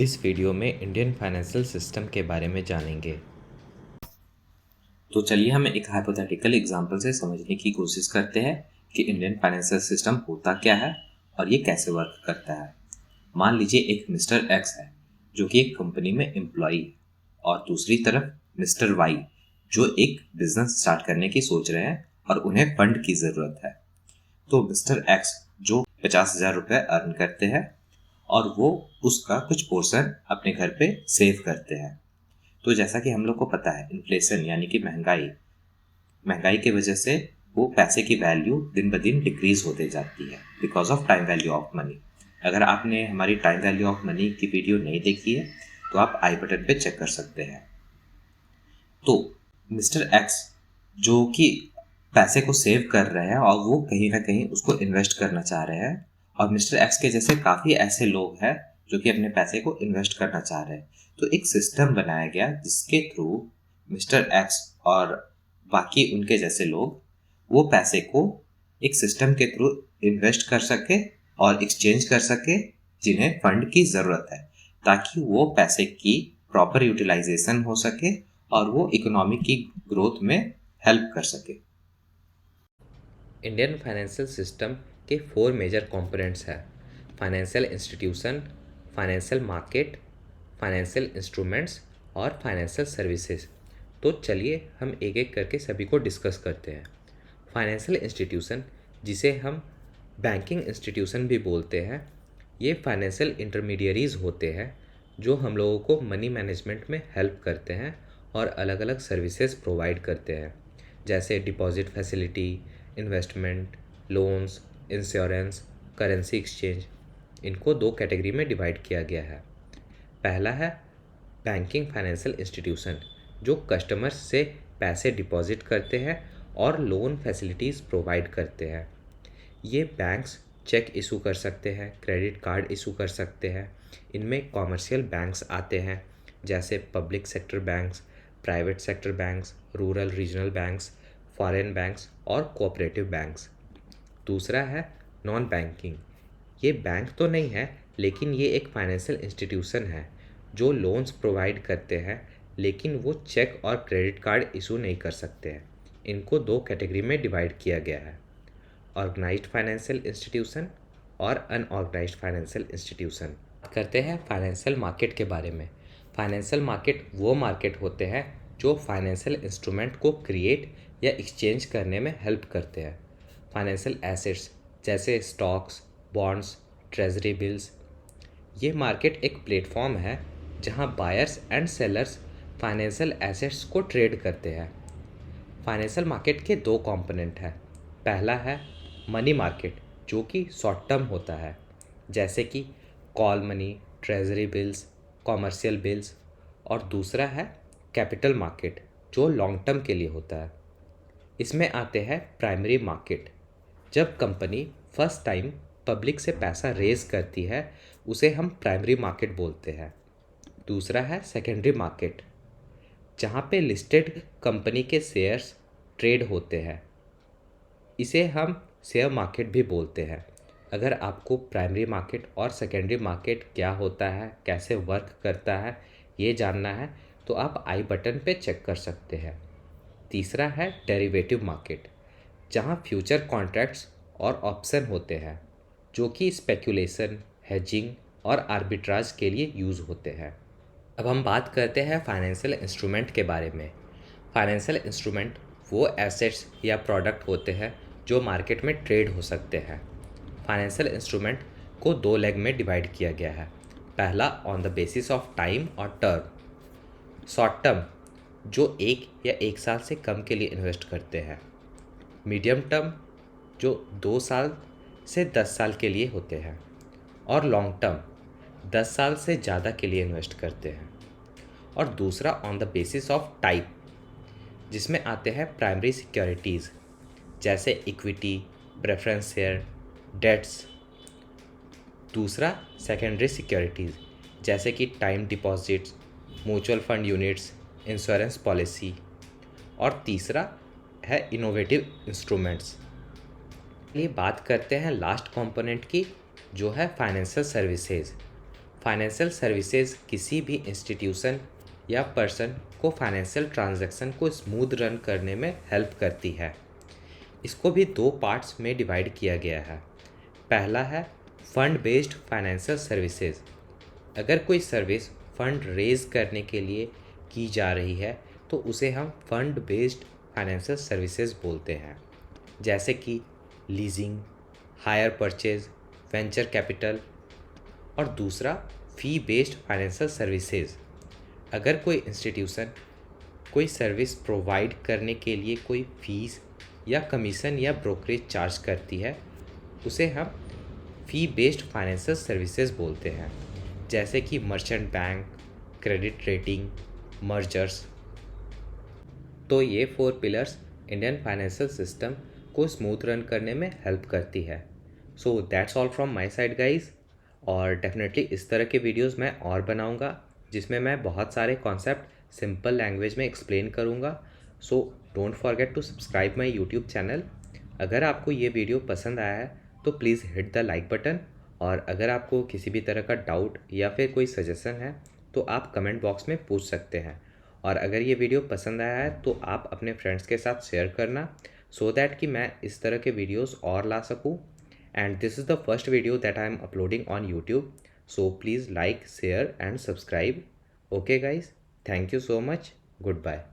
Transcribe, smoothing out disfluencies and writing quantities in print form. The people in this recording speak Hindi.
इस वीडियो में इंडियन फाइनेंशियल सिस्टम के बारे में जानेंगे। तो चलिए हम एक हाइपोथेटिकल एग्जांपल से समझने की कोशिश करते हैं कि इंडियन फाइनेंशियल सिस्टम होता क्या है और ये कैसे वर्क करता है। मान लीजिए एक मिस्टर एक्स है जो कि एक कंपनी में एम्प्लॉई है और दूसरी तरफ मिस्टर वाई जो एक बिजनेस स्टार्ट करने की सोच रहे हैं और उन्हें फंड की ज़रूरत है। तो मिस्टर एक्स जो 50,000 रुपये अर्न करते हैं और वो उसका कुछ पोर्शन अपने घर पे सेव करते हैं। तो जैसा कि हम लोग को पता है इन्फ्लेशन यानी कि महंगाई की वजह से वो पैसे की वैल्यू दिन ब दिन डिक्रीज होते जाती है because of time value of money. अगर आपने हमारी टाइम वैल्यू ऑफ मनी की वीडियो नहीं देखी है तो आप आई बटन पे चेक कर सकते हैं। तो मिस्टर एक्स जो कि पैसे को सेव कर रहे हैं और वो कहीं ना कहीं उसको इन्वेस्ट करना चाह रहे हैं, और मिस्टर एक्स के जैसे काफ़ी ऐसे लोग हैं जो कि अपने पैसे को इन्वेस्ट करना चाह रहे हैं। तो एक सिस्टम बनाया गया जिसके थ्रू मिस्टर एक्स और बाकी उनके जैसे लोग वो पैसे को एक सिस्टम के थ्रू इन्वेस्ट कर सके और एक्सचेंज कर सके जिन्हें फंड की ज़रूरत है, ताकि वो पैसे की प्रॉपर यूटिलाइजेशन हो सके और वो इकोनॉमी की ग्रोथ में हेल्प कर सके। इंडियन फाइनेंशियल सिस्टम के 4 मेजर कंपोनेंट्स हैं: financial institution, financial market, financial instruments और फाइनेंशियल सर्विसेज। तो चलिए हम एक एक करके सभी को डिस्कस करते हैं। फाइनेंशियल इंस्टीट्यूशन, जिसे हम बैंकिंग इंस्टीट्यूशन भी बोलते हैं, ये फाइनेंशियल इंटरमीडियरीज होते हैं जो हम लोगों को मनी मैनेजमेंट में हेल्प करते हैं और अलग अलग सर्विसेज प्रोवाइड करते हैं, जैसे deposit facility, investment, loans, insurance, currency exchange. इनको 2 कैटेगरी में डिवाइड किया गया है। पहला है बैंकिंग फाइनेंशियल इंस्टीट्यूशन, जो कस्टमर्स से पैसे डिपॉजिट करते हैं और लोन फैसिलिटीज़ प्रोवाइड करते हैं। ये बैंक्स चेक इशू कर सकते हैं, क्रेडिट कार्ड इशू कर सकते हैं। इनमें कॉमर्शियल बैंक्स आते हैं, जैसे public sector banks, private sector banks, rural regional banks, foreign banks और कोऑपरेटिव बैंक्स। दूसरा है नॉन बैंकिंग। ये बैंक तो नहीं है, लेकिन ये एक फाइनेंशियल इंस्टीट्यूशन है जो लोन्स प्रोवाइड करते हैं, लेकिन वो चेक और क्रेडिट कार्ड इशू नहीं कर सकते हैं। इनको 2 कैटेगरी में डिवाइड किया गया है: ऑर्गेनाइज्ड फाइनेंशियल इंस्टीट्यूशन और अनऑर्गेनाइज्ड फाइनेंशियल इंस्टीट्यूशन। बात करते हैं फाइनेंशियल मार्केट के बारे में। फाइनेंशियल मार्केट वो मार्केट होते हैं जो फाइनेंशियल इंस्ट्रूमेंट को क्रिएट या एक्सचेंज करने में हेल्प करते हैं। फाइनेंशियल एसेट्स जैसे स्टॉक्स, बॉन्ड्स, ट्रेजरी बिल्स। ये मार्केट एक प्लेटफॉर्म है जहां buyers and sellers financial assets को ट्रेड करते हैं। फाइनेंशियल मार्केट के 2 कंपोनेंट हैं। पहला है मनी मार्केट, जो कि शॉर्ट टर्म होता है, जैसे कि call money, treasury bills, commercial bills. और दूसरा है कैपिटल मार्केट, जो लॉन्ग टर्म के लिए होता है। इसमें आते हैं प्राइमरी मार्केट। जब कंपनी फर्स्ट टाइम पब्लिक से पैसा रेज करती है, उसे हम प्राइमरी मार्केट बोलते हैं। दूसरा है सेकेंडरी मार्केट, जहाँ पे लिस्टेड कंपनी के शेयर्स ट्रेड होते हैं। इसे हम शेयर मार्केट भी बोलते हैं। अगर आपको प्राइमरी मार्केट और सेकेंडरी मार्केट क्या होता है, कैसे वर्क करता है, ये जानना है तो आप आई बटन पे चेक कर सकते हैं। तीसरा है डेरिवेटिव मार्केट, जहाँ फ्यूचर कॉन्ट्रैक्ट्स और ऑप्शन होते हैं, जो कि स्पेकुलेशन, हेजिंग और आर्बिट्राज के लिए यूज़ होते हैं। अब हम बात करते हैं फाइनेंशियल इंस्ट्रूमेंट के बारे में। फाइनेंशियल इंस्ट्रूमेंट वो एसेट्स या प्रोडक्ट होते हैं जो मार्केट में ट्रेड हो सकते हैं। फाइनेंशियल इंस्ट्रूमेंट को 2 लेग में डिवाइड किया गया है। पहला on the basis of time और टर्म। शॉर्ट टर्म, जो 1 या 1 साल से कम के लिए इन्वेस्ट करते हैं। मीडियम टर्म, जो 2 साल से 10 साल के लिए होते हैं। और लॉन्ग टर्म, 10 साल से ज़्यादा के लिए इन्वेस्ट करते हैं। और दूसरा on the basis of type, जिसमें आते हैं प्राइमरी सिक्योरिटीज़ जैसे इक्विटी, प्रेफरेंस शेयर, डेट्स। दूसरा सेकेंडरी सिक्योरिटीज़ जैसे कि time deposits, mutual fund units, insurance policy. और तीसरा है इनोवेटिव इंस्ट्रूमेंट्स। ये बात करते हैं लास्ट कंपोनेंट की, जो है फाइनेंशियल सर्विसेज। फाइनेंशियल सर्विसेज किसी भी इंस्टीट्यूशन या पर्सन को फाइनेंशियल ट्रांजैक्शन को स्मूथ रन करने में हेल्प करती है। इसको भी दो पार्ट्स में डिवाइड किया गया है। पहला है फंड बेस्ड फाइनेंशियल सर्विसेज। अगर कोई सर्विस फंड रेज करने के लिए की जा रही है तो उसे हम फंड बेस्ड फाइनेंशियल सर्विसेज बोलते हैं, जैसे कि leasing, hire purchase, venture capital. और दूसरा फ़ी बेस्ड फाइनेंशियल सर्विसेज। अगर कोई इंस्टीट्यूशन कोई सर्विस प्रोवाइड करने के लिए कोई फीस या कमीशन या ब्रोकरेज चार्ज करती है, उसे हम फ़ी बेस्ड फाइनेंशियल सर्विसेज बोलते हैं, जैसे कि merchant bank, credit rating, mergers. तो ये 4 पिलर्स इंडियन फाइनेंशियल सिस्टम को स्मूथ रन करने में हेल्प करती है। So that's all from my side guys. और डेफिनेटली इस तरह के वीडियोस मैं और बनाऊंगा जिसमें मैं बहुत सारे कॉन्सेप्ट सिंपल लैंग्वेज में एक्सप्लेन करूंगा। So don't forget to subscribe my YouTube channel. अगर आपको ये वीडियो पसंद आया है तो please hit the like button, और अगर आपको किसी भी तरह का डाउट या फिर कोई सजेशन है तो आप कमेंट बॉक्स में पूछ सकते हैं। और अगर ये वीडियो पसंद आया है तो आप अपने फ्रेंड्स के साथ शेयर करना, सो दैट कि मैं इस तरह के वीडियोस और ला सकूं। And this is the first video that I am uploading on YouTube, so please like, share and subscribe. Okay guys, thank you so much, good bye.